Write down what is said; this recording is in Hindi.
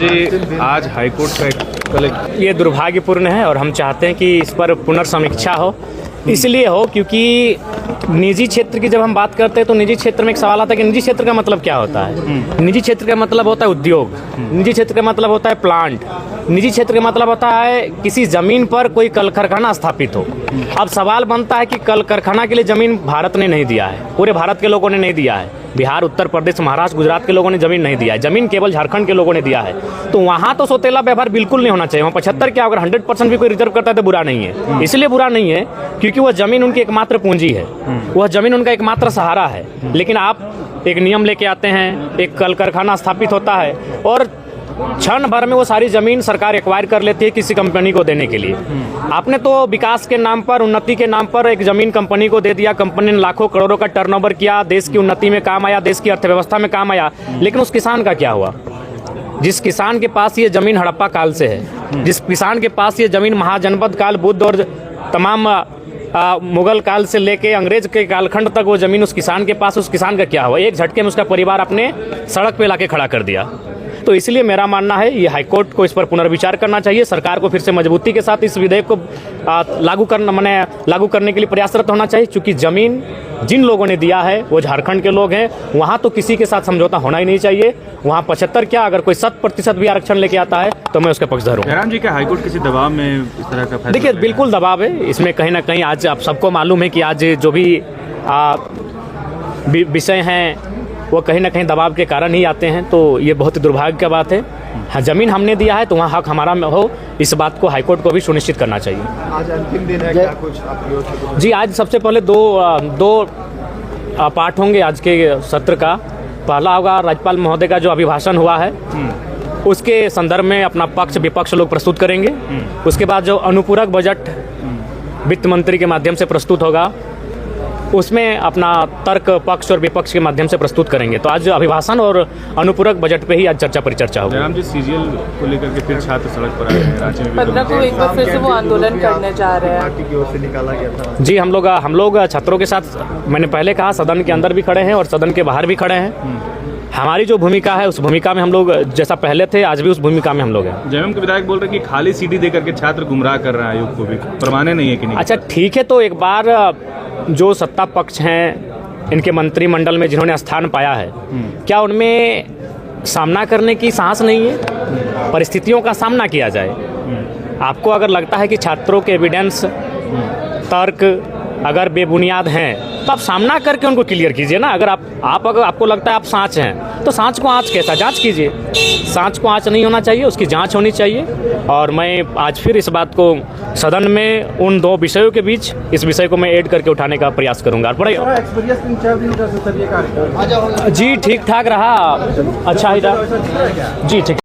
जी, आज हाईकोर्ट का ये दुर्भाग्यपूर्ण है और हम चाहते हैं कि इस पर पुनर्समीक्षा हो। इसलिए हो क्योंकि निजी क्षेत्र की जब हम बात करते हैं तो निजी क्षेत्र में एक सवाल आता है कि निजी क्षेत्र का मतलब क्या होता है। निजी क्षेत्र का मतलब होता है उद्योग, निजी क्षेत्र का मतलब होता है प्लांट, निजी क्षेत्र का मतलब होता है किसी ज़मीन पर कोई कल कारखाना स्थापित हो। अब सवाल बनता है कि कल कारखाना के लिए ज़मीन भारत ने नहीं दिया है, पूरे भारत के लोगों ने नहीं दिया है, बिहार, उत्तर प्रदेश, महाराष्ट्र, गुजरात के लोगों ने ज़मीन नहीं दिया है, ज़मीन केवल झारखंड के लोगों ने दिया है। तो वहाँ तो सौतेला व्यवहार बिल्कुल नहीं होना चाहिए। वहाँ 75 क्या, अगर 100% भी कोई रिजर्व करता है तो बुरा नहीं है। इसलिए बुरा नहीं है क्योंकि वह ज़मीन उनकी एकमात्र पूंजी है, वह ज़मीन उनका एकमात्र सहारा है। लेकिन आप एक नियम लेके आते हैं, एक कल कारखाना स्थापित होता है और क्षण भर में वो सारी ज़मीन सरकार एक्वायर कर लेती है किसी कंपनी को देने के लिए। आपने तो विकास के नाम पर, उन्नति के नाम पर एक ज़मीन कंपनी को दे दिया, कंपनी ने लाखों करोड़ों का टर्नओवर किया, देश की उन्नति में काम आया, देश की अर्थव्यवस्था में काम आया। लेकिन उस किसान का क्या हुआ? जिस किसान के पास ये ज़मीन हड़प्पा काल से है, जिस किसान के पास ये ज़मीन महाजनपद काल, बुद्ध और तमाम मुगल काल से लेके अंग्रेज के कालखंड तक वो ज़मीन उस किसान के पास, उस किसान का क्या हुआ? एक झटके में उसका परिवार अपने सड़क पे लाके खड़ा कर दिया। तो इसलिए मेरा मानना है ये हाईकोर्ट को इस पर पुनर्विचार करना चाहिए। सरकार को फिर से मजबूती के साथ इस विधेयक को लागू करने के लिए प्रयासरत होना चाहिए, क्योंकि ज़मीन जिन लोगों ने दिया है वो झारखंड के लोग हैं। वहाँ तो किसी के साथ समझौता होना ही नहीं चाहिए। वहाँ 75 क्या, अगर कोई 100% भी आरक्षण लेके आता है तो मैं उसके पक्षधर हूँ। जयराम जी, क्या हाईकोर्ट किसी दबाव में इस तरह का फैसला? देखिए, बिल्कुल दबाव है इसमें। कहीं ना कहीं आज आप सबको मालूम है कि आज जो भी विषय हैं वो कहीं ना कहीं दबाव के कारण ही आते हैं। तो ये बहुत ही दुर्भाग्य की बात है। हाँ, ज़मीन हमने दिया है तो वहाँ हक हमारा हो, इस बात को हाईकोर्ट को भी सुनिश्चित करना चाहिए। आज अंतिम दिन है, क्या कुछ जी, आज सबसे पहले दो पार्ट होंगे आज के सत्र का। पहला होगा राज्यपाल महोदय का जो अभिभाषण हुआ है, उसके संदर्भ में अपना पक्ष विपक्ष लोग प्रस्तुत करेंगे। उसके बाद जो अनुपूरक बजट वित्त मंत्री के माध्यम से प्रस्तुत होगा, उसमें अपना तर्क पक्ष और विपक्ष के माध्यम से प्रस्तुत करेंगे। तो आज अभिभाषण और अनुपूरक बजट पे ही आज चर्चा परिचर्चा होगी। जयराम जी, सीजीएल को लेकर के फिर छात्र सड़क पर आए हैं रांची में। 15 को एक बार फिर से वो आंदोलन करने जा रहे हैं। पार्टी की ओर से निकाला गया था। जी, हम लोग छात्रों के साथ, मैंने पहले कहा, सदन के अंदर भी खड़े हैं और सदन के बाहर भी खड़े हैं। हमारी जो भूमिका है उस भूमिका में हम लोग जैसा पहले थे आज भी उस भूमिका में हम लोग हैं। जेएमएम के विधायक बोल रहे हैं कि खाली सीडी दे करके छात्र गुमराह कर रहे हैं आयोग को भी, प्रमाण नहीं है कि नहीं। अच्छा, ठीक है, तो एक बार जो सत्ता पक्ष हैं, इनके मंत्रिमंडल में जिन्होंने स्थान पाया है, क्या उनमें सामना करने की साहस नहीं है? परिस्थितियों का सामना किया जाए। आपको अगर लगता है कि छात्रों के एविडेंस, तर्क अगर बेबुनियाद हैं तो आप सामना करके उनको क्लियर कीजिए ना। अगर अगर आपको लगता है आप सांच हैं तो सांच को आँच कैसा जांच कीजिए। सांच को आँच नहीं होना चाहिए, उसकी जांच होनी चाहिए। और मैं आज फिर इस बात को सदन में उन दो विषयों के बीच इस विषय को मैं ऐड करके उठाने का प्रयास करूंगा। जी, ठीक ठाक रहा, अच्छा ही रहा जी, ठीक।